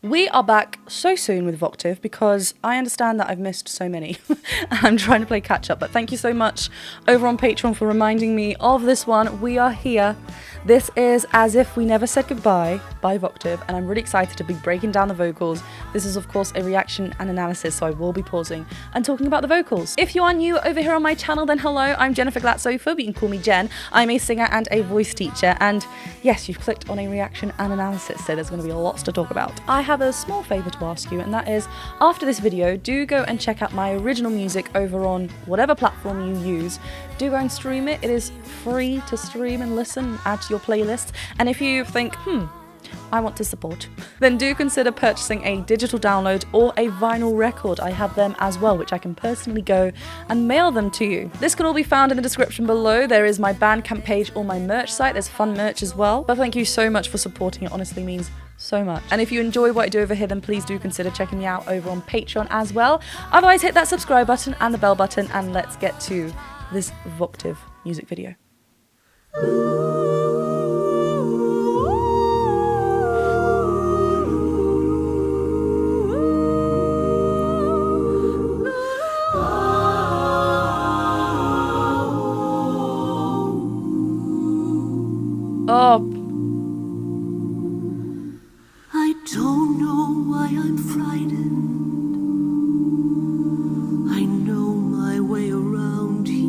We are back so soon with Voctave because I understand that I've missed so many. I'm trying to play catch up, but thank you so much over on Patreon for reminding me of this one. We are here. This is As If We Never Said Goodbye by Voctave, and I'm really excited to be breaking down the vocals. This is of course a reaction and analysis, so I will be pausing and talking about the vocals. If you are new over here on my channel, then hello, I'm Jennifer Glatzhofer, but you can call me Jen. I'm a singer and a voice teacher, and yes, you've clicked on a reaction and analysis, so there's going to be lots to talk about. I have a small favour to ask you, and that is, after this video, do go and check out my original music over on whatever platform you use. Do go and stream it. It is free to stream and listen, add to your playlists. And if you think, I want to support, then do consider purchasing a digital download or a vinyl record. I have them as well, which I can personally go and mail them to you. This can all be found in the description below. There is my Bandcamp page or my merch site. There's fun merch as well. But thank you so much for supporting. It honestly means so much. And if you enjoy what I do over here, then please do consider checking me out over on Patreon as well. Otherwise, hit that subscribe button and the bell button, and let's get to this Voctave music video. Oh. I don't know why I'm frightened. I know my way around here.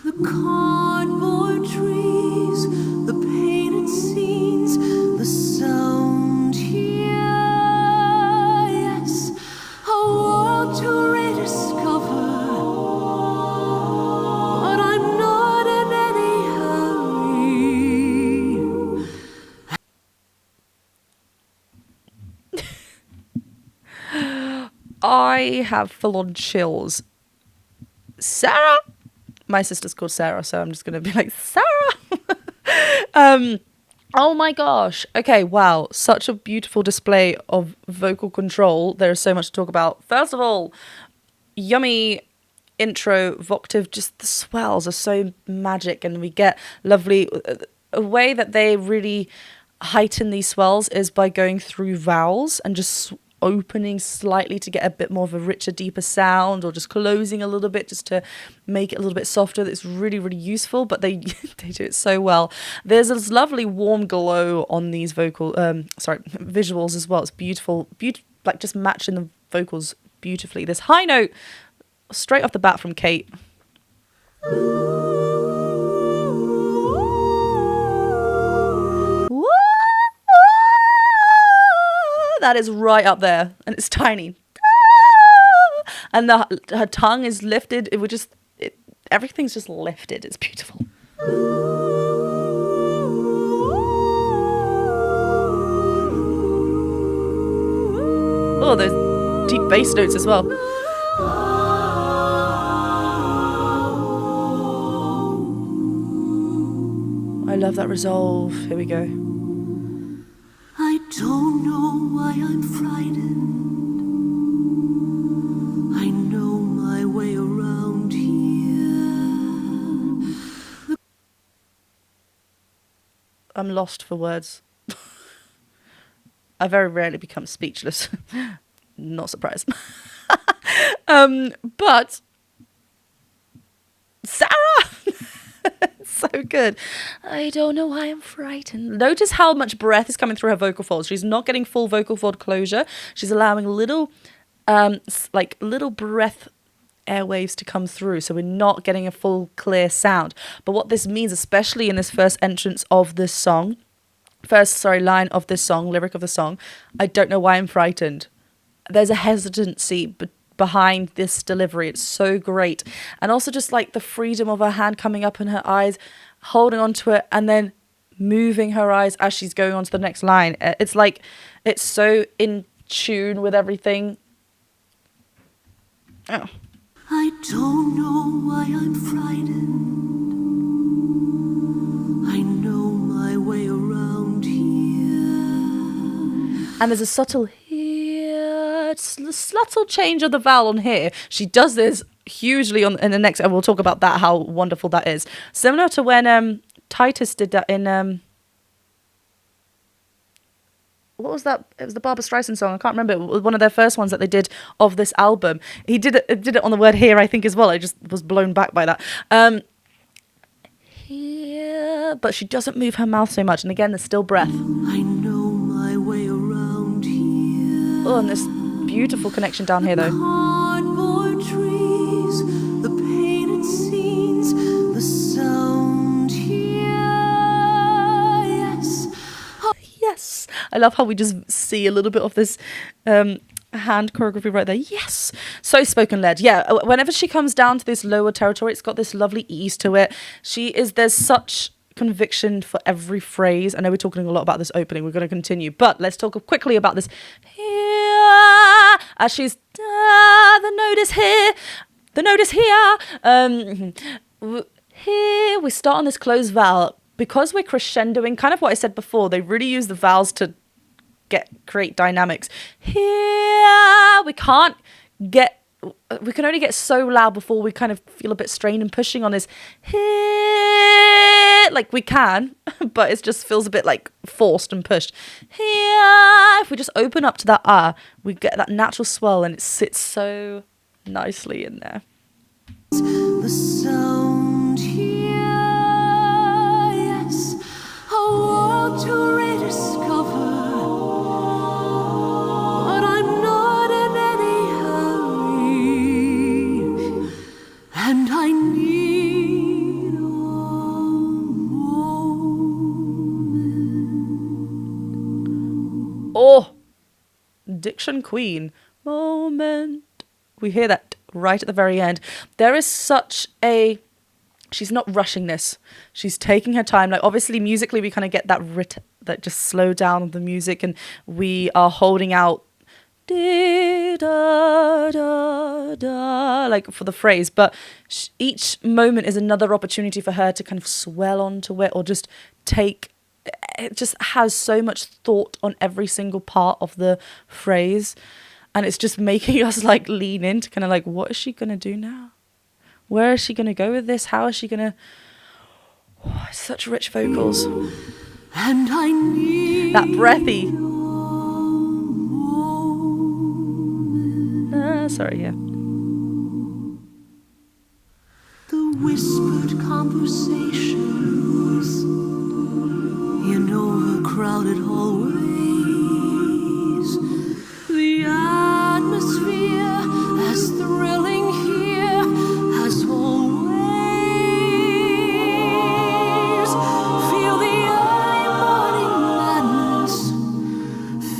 The cardboard trees, the painted scenes, the sound here. Yes, a world to rediscover. But I'm not in any hurry. I have full-on chills. Sarah? My sister's called Sarah, so I'm just going to be like, Sarah! Oh my gosh. Okay, wow. Such a beautiful display of vocal control. There is so much to talk about. First of all, yummy intro, Voctave, just the swells are so magic, and we get lovely... A way that they really heighten these swells is by going through vowels and just opening slightly to get a bit more of a richer, deeper sound, or just closing a little bit just to make it a little bit softer. That's really, really useful, but they they do it so well. There's this lovely warm glow on these visuals as well. It's beautiful, like just matching the vocals beautifully. This high note straight off the bat from Kate. That is right up there, and it's tiny, and her tongue is lifted. Everything's just lifted. It's beautiful. Oh, those deep bass notes as well. I love that resolve. Here we go. I don't know why I'm frightened. I know my way around here. I'm lost for words. I very rarely become speechless. Not surprised. But Sarah! So good. I don't know why I'm frightened. Notice how much breath is coming through her vocal folds. She's not getting full vocal fold closure. She's allowing little breath airwaves to come through, so we're not getting a full clear sound. But what this means, especially in this first line of this song, lyric of the song, I don't know why I'm frightened. There's a hesitancy behind this delivery. It's so great. And also just like the freedom of her hand coming up in her eyes, holding onto it, and then moving her eyes as she's going on to the next line. It's like, it's so in tune with everything. Oh. I don't know why I'm frightened. I know my way around here. And there's a subtle change of the vowel on here. She does this hugely in the next, and we'll talk about that, how wonderful that is. Similar to when Titus did that in what was that? It was the Barbra Streisand song. I can't remember. It was one of their first ones that they did of this album. He did it on the word here, I think, as well. I just was blown back by that. Here, but she doesn't move her mouth so much. And again, there's still breath. I know my way around here. Oh, and this beautiful connection down here, though. Cardboard trees, the painted scenes, the sound here. Yes. Yes. I love how we just see a little bit of this hand choreography right there. Yes. So spoken led. Yeah. Whenever she comes down to this lower territory, it's got this lovely ease to it. There's such conviction for every phrase. I know we're talking a lot about this opening. We're going to continue, but let's talk quickly about this. Here, as she's, the note is here. The note is here. Here, we start on this closed vowel. Because we're crescendoing, kind of what I said before, they really use the vowels to create dynamics. Here, we can only get so loud before we kind of feel a bit strained and pushing on this. Here, like we can, but it just feels a bit like forced and pushed. Here, if we just open up to that we get that natural swell and it sits so nicely in there. The sound here, yes, a world to rediscover. But I'm not in any hurry, and I need a moment. Oh, diction queen. Moment. We hear that right at the very end. There is such a... She's not rushing this. She's taking her time. Like, obviously, musically, we kind of get that just slow down of the music, and we are holding out da da da like for the phrase. But each moment is another opportunity for her to kind of swell onto it, or just take... It just has so much thought on every single part of the phrase. And it's just making us like lean into kind of like, what is she going to do now? Where is she going to go with this? How is she going to... Oh, such rich vocals. And I need that breathy. Sorry, yeah. the whispered conversations in overcrowded hallways. The atmosphere as thrilling here as always. Feel the early morning madness.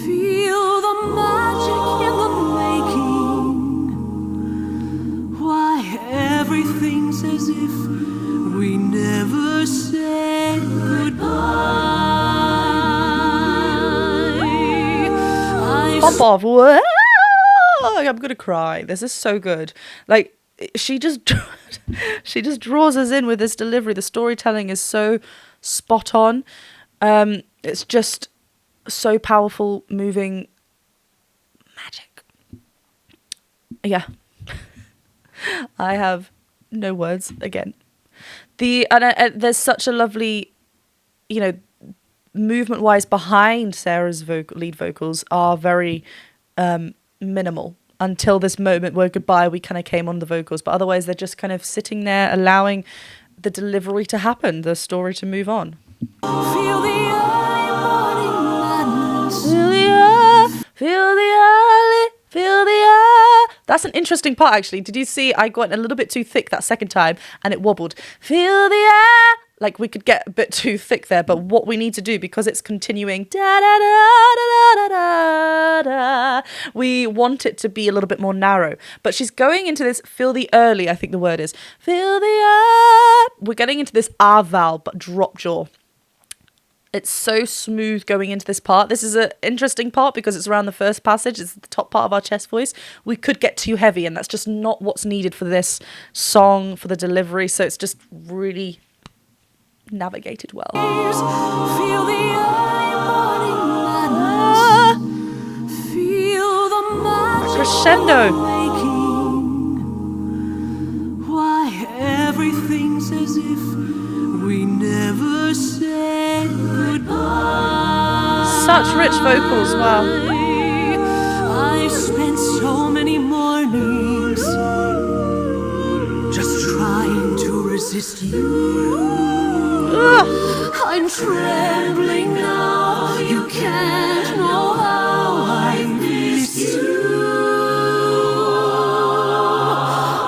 Feel the magic in the making. Why everything's as if we never said goodbye. Pop off. Whoa! I'm gonna cry. This is so good. Like, she just draws us in with this delivery. The storytelling is so spot on. It's just so powerful, moving, magic. Yeah. I have no words again. There's such a lovely, movement wise behind Sarah's lead vocals are very minimal until this moment where goodbye we kind of came on the vocals, but otherwise they're just kind of sitting there allowing the delivery to happen, the story to move on. Feel the early morning madness. Feel the air, feel the early, feel the air. That's an interesting part, actually. Did you see I got a little bit too thick that second time and it wobbled? Feel the air. Like, we could get a bit too thick there, but what we need to do, because it's continuing, da-da-da-da-da-da-da, we want it to be a little bit more narrow. But she's going into this, feel the early, I think the word is. Feel the we're getting into this R vowel, but drop jaw. It's so smooth going into this part. This is an interesting part because it's around the first passage. It's the top part of our chest voice. We could get too heavy, and that's just not what's needed for this song, for the delivery. So it's just really navigated well. Feel the early morning madness. Feel the magic crescendo. Why everything's as if we never said goodbye. Such rich rich vocals, wow. I spent so many mornings just trying to resist you. I'm trembling now, you can't know how I miss you.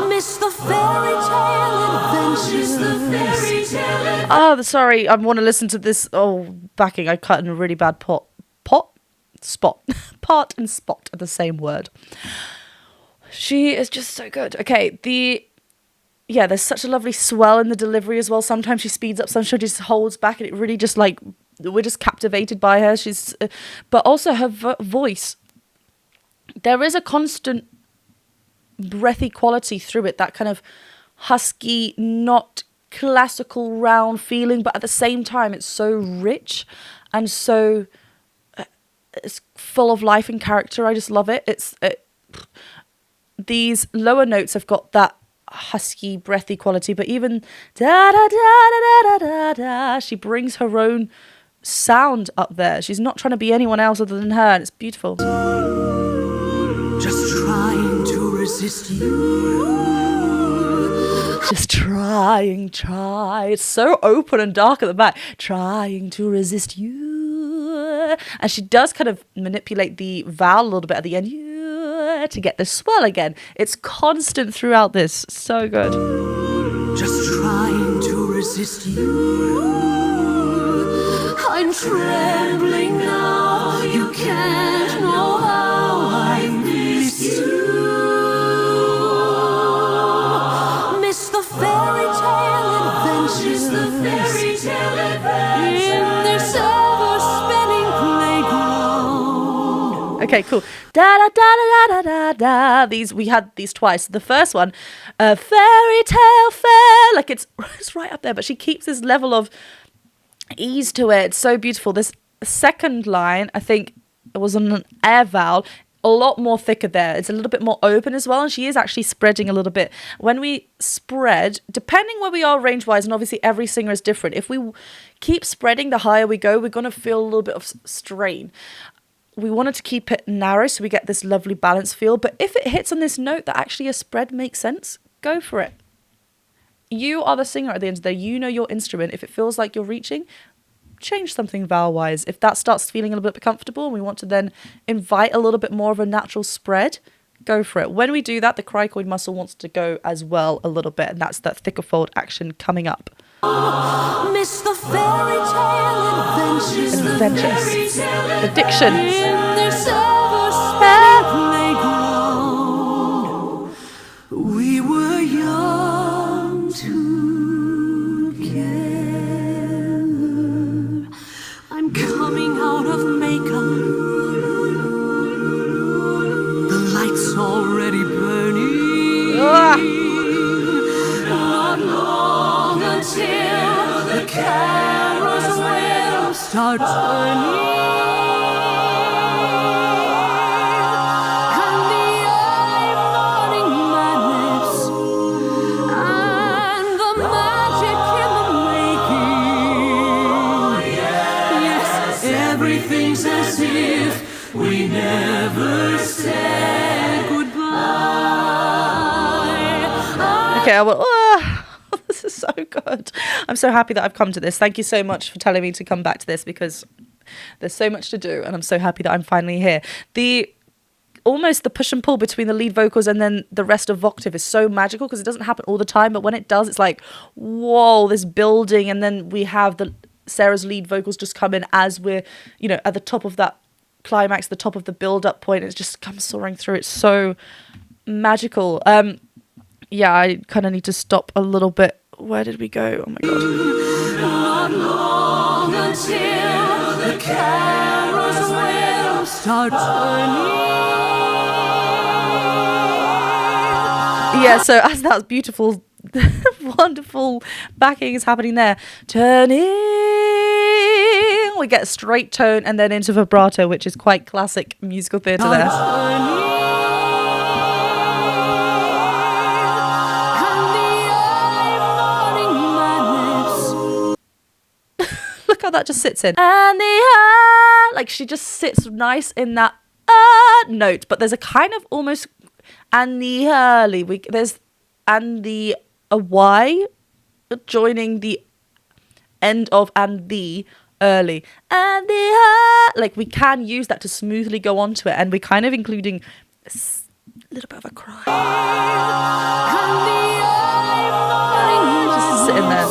Miss the fairy tale adventures, the fairy tale. Oh, sorry, I want to listen to this. Oh, backing, I cut in a really bad spot. Part and spot are the same word. She is just so good. Okay, there's such a lovely swell in the delivery as well. Sometimes she speeds up, sometimes she just holds back, and it really just like, we're just captivated by her. She's, but also her voice. There is a constant breathy quality through it, that kind of husky, not classical round feeling, but at the same time, it's so rich and so it's full of life and character. I just love it. These lower notes have got that husky, breathy quality, but even da da da da da da da, she brings her own sound up there. She's not trying to be anyone else other than her, and it's beautiful. Just trying to resist you. Just try. It's so open and dark at the back. Trying to resist you. And she does kind of manipulate the vowel a little bit at the end. To get the swell again. It's constant throughout this. So good. Just trying to resist you. I'm trembling now. You can't know how I miss you. Miss the fairy tale adventures. The fairy tale adventures. In this ever-spinning playground. Okay, cool. Da da da da da da da. We had these twice. The first one, fairy tale fair, like it's right up there, but she keeps this level of ease to it. It's so beautiful. This second line, I think it was on an air vowel, a lot more thicker there. It's a little bit more open as well, and she is actually spreading a little bit. When we spread, depending where we are range-wise, and obviously every singer is different, if we keep spreading, the higher we go, we're going to feel a little bit of strain. We wanted to keep it narrow so we get this lovely balance feel. But if it hits on this note that actually a spread makes sense, go for it. You are the singer at the end of the day. You know your instrument. If it feels like you're reaching, change something vowel-wise. If that starts feeling a little bit comfortable and we want to then invite a little bit more of a natural spread, go for it. When we do that, the cricoid muscle wants to go as well a little bit, and that's that thicker fold action coming up. Miss the fairy tale adventures. The diction. In this ever-spinning playground, we were young together. I'm coming out of makeup. The light's already burning. Not long until the cameras will start turning. And the eye burning madness and the magic in the making. Yes, everything's as if we never said goodbye. Okay, this is so good. I'm so happy that I've come to this. Thank you so much for telling me to come back to this, because there's so much to do, and I'm so happy that I'm finally here. Almost the push and pull between the lead vocals and then the rest of Voctave is so magical, because it doesn't happen all the time, but when it does, it's like, whoa, this building, and then we have Sarah's lead vocals just come in as we're, at the top of that climax, the top of the build-up point. It just comes soaring through. It's so magical. Yeah, I kind of need to stop a little bit. Where did we go? Oh my god. Not long until the cameras will start turning. Yeah, so as that beautiful, wonderful backing is happening there, turning, we get a straight tone and then into vibrato, which is quite classic musical theatre there. Look how that just sits in. And the like she just sits nice in that note, but there's a kind of almost and the early there's and the a Y joining the end of and the early and the like we can use that to smoothly go onto it, and we're kind of including a little bit of a cry. Just sit in there.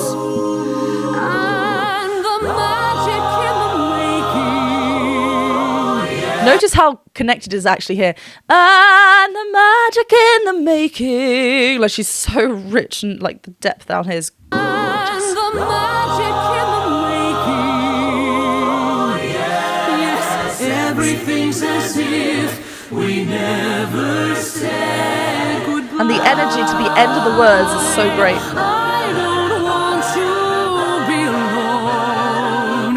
Notice how connected it is actually here. And the magic in the making. Like she's so rich, and like the depth down here is gorgeous. And the magic in the making. Yes, everything's as if we never said goodbye. And the energy to the end of the words is so great. I don't want to be alone.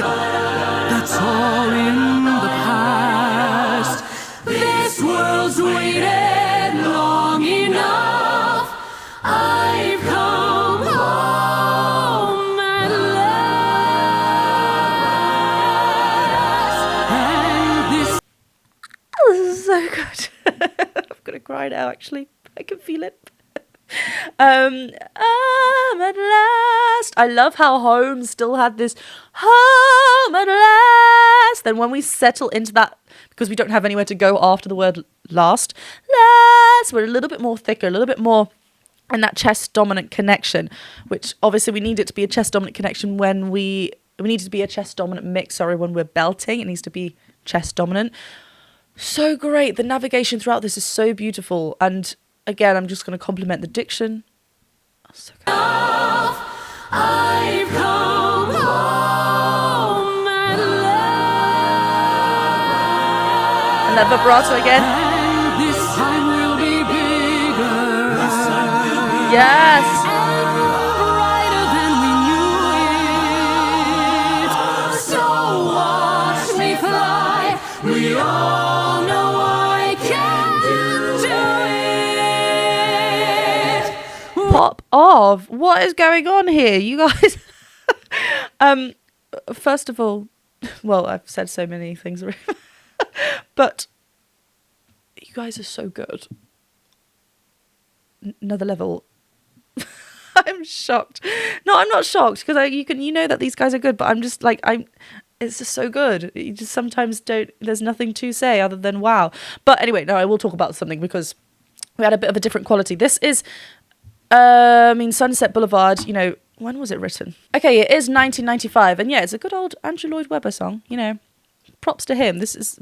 That's all in the past. This world's waited long enough. I've come home at last. And this is so good. I'm gonna cry now. Actually, I can feel it. At last. I love how home still had this home at last. Then when we settle into that, because we don't have anywhere to go after the word last, we're a little bit more thicker, a little bit more in that chest dominant connection, which obviously we need it to be a chest dominant connection when we need it to be a chest dominant mix, when we're belting. It needs to be chest dominant. So great. The navigation throughout this is so beautiful. And again, I'm just going to compliment the diction. Oh, so good. I've come home at last. And that vibrato again. And this time will be bigger. Yes. And brighter than we knew it. So watch me fly. We all know I can do it. Pop off. What is going on here, you guys? First of all, well, I've said so many things already. But you guys are so good. Another level. I'm shocked. No, I'm not shocked, because you know that these guys are good, but I'm just like it's just so good. You just sometimes there's nothing to say other than wow. But anyway, no, I will talk about something, because we had a bit of a different quality. This is Sunset Boulevard, when was it written? Okay, it is 1995, and yeah, it's a good old Andrew Lloyd Webber song, props to him. This is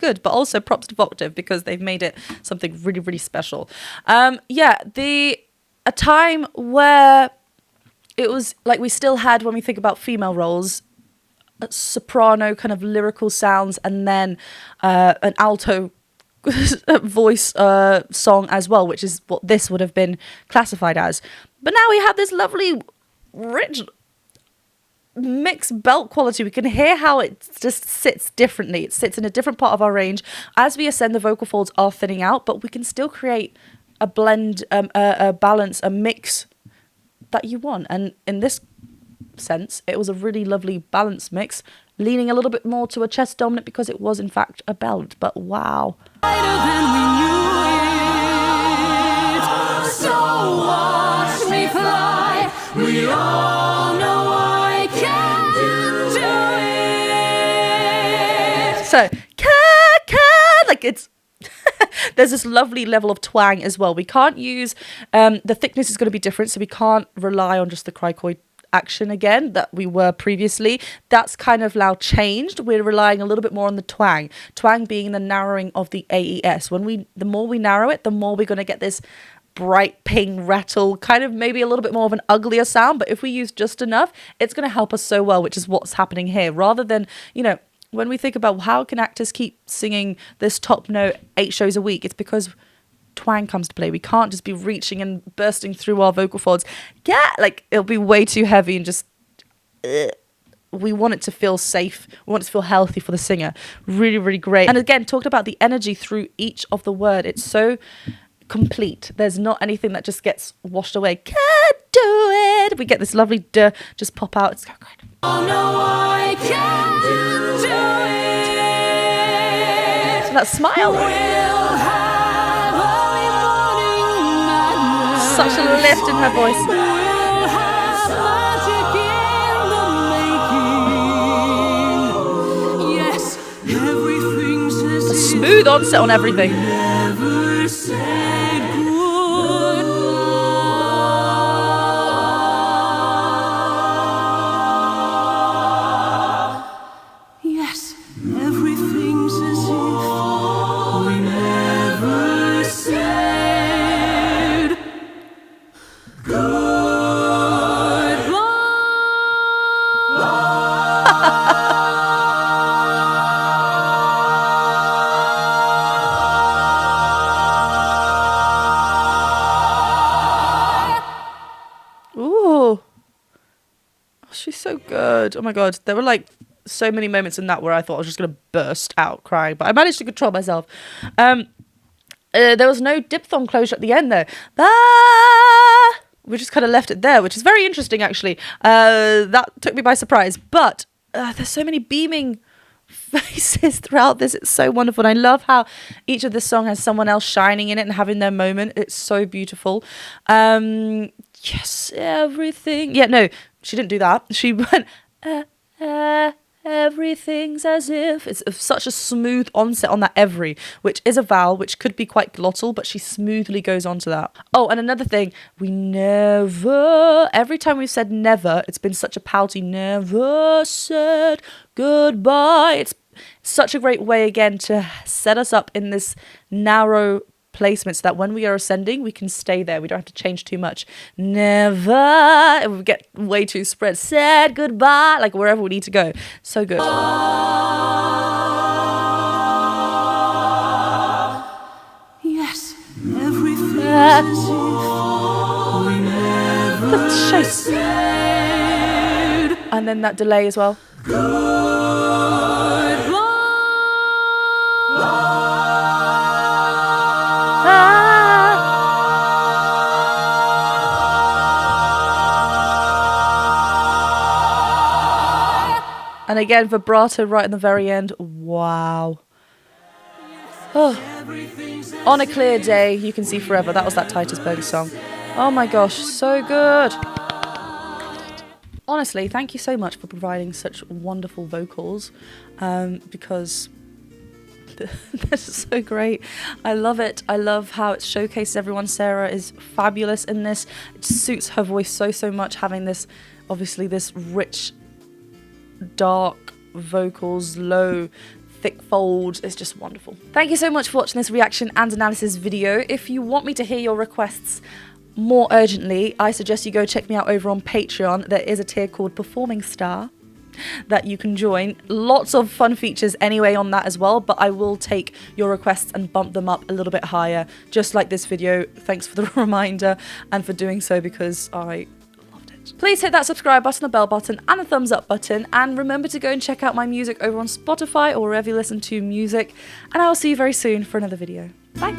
good, but also props to Voctave, because they've made it something really, really special. A time where it was like we still had, when we think about female roles, a soprano kind of lyrical sounds, and then an alto voice song as well, which is what this would have been classified as. But now we have this lovely, rich mixed belt quality. We can hear how it just sits differently. It sits in a different part of our range. As we ascend, the vocal folds are thinning out, but we can still create a blend, a balance, a mix that you want. And in this sense, it was a really lovely balanced mix, leaning a little bit more to a chest dominant, because it was in fact a belt. But wow. So watch me fly. We all know I can do it. So like it's there's this lovely level of twang as well. We can't use the thickness is going to be different, so we can't rely on just the cricoid action again that we were previously. That's kind of now changed. We're relying a little bit more on the twang being the narrowing of the AES. The more we narrow it, the more we're going to get this bright ping rattle, kind of maybe a little bit more of an uglier sound. But if we use just enough, it's going to help us so well, which is what's happening here. Rather than, when we think about how can actors keep singing this top note 8 shows a week, it's because twang comes to play. We can't just be reaching and bursting through our vocal folds. It'll be way too heavy and just we want it to feel safe. We want it to feel healthy for the singer. Really, really great. And again, talked about the energy through each of the word. It's so complete. There's not anything that just gets washed away. Can't do said. We get this lovely duh just pop out. It's so great. Oh no, I can't do it. And that smile. We'll have early morning madness. Such a lift in her voice. We'll have magic in the making. Yes, everything's as if Smooth onset on everything. never said goodbye. Yes, everything's as if we never said Ooh. Oh, she's so good. Oh my god. There were like so many moments in that where I thought I was just going to burst out crying, but I managed to control myself. There was no diphthong closure at the end though. We just kind of left it there, which is very interesting actually. That took me by surprise, but there's so many beaming faces throughout this. It's so wonderful, and I love how each of the song has someone else shining in it and having their moment. It's so beautiful. Yes, everything. Yeah, no, she didn't do that. She went everything's as if. It's such a smooth onset on that every, which is a vowel, which could be quite glottal, but she smoothly goes on to that. Oh, and another thing, every time we've said never, it's been such a pouty, never said goodbye. It's such a great way again to set us up in this narrow placement so that when we are ascending, we can stay there. We don't have to change too much. Never, if we get way too spread, said goodbye, like wherever we need to go. So good. yes, everything's as if we never said And then that delay as well. And again, vibrato right in the very end. Wow. Oh. On a clear day, you can see forever. That was that Titus Burger song. Oh my gosh, so good. Honestly, thank you so much for providing such wonderful vocals, because this is so great. I love it. I love how it showcases everyone. Sarah is fabulous in this. It suits her voice so much, having this, obviously, this rich, dark vocals, low, thick folds. It's just wonderful. Thank you so much for watching this reaction and analysis video. If you want me to hear your requests more urgently, I suggest you go check me out over on Patreon. There is a tier called Performing Star that you can join. Lots of fun features anyway on that as well, but I will take your requests and bump them up a little bit higher, just like this video. Thanks for the reminder and for doing so, because I loved it. Please hit that subscribe button, the bell button and the thumbs up button, and remember to go and check out my music over on Spotify or wherever you listen to music, and I will see you very soon for another video. Bye!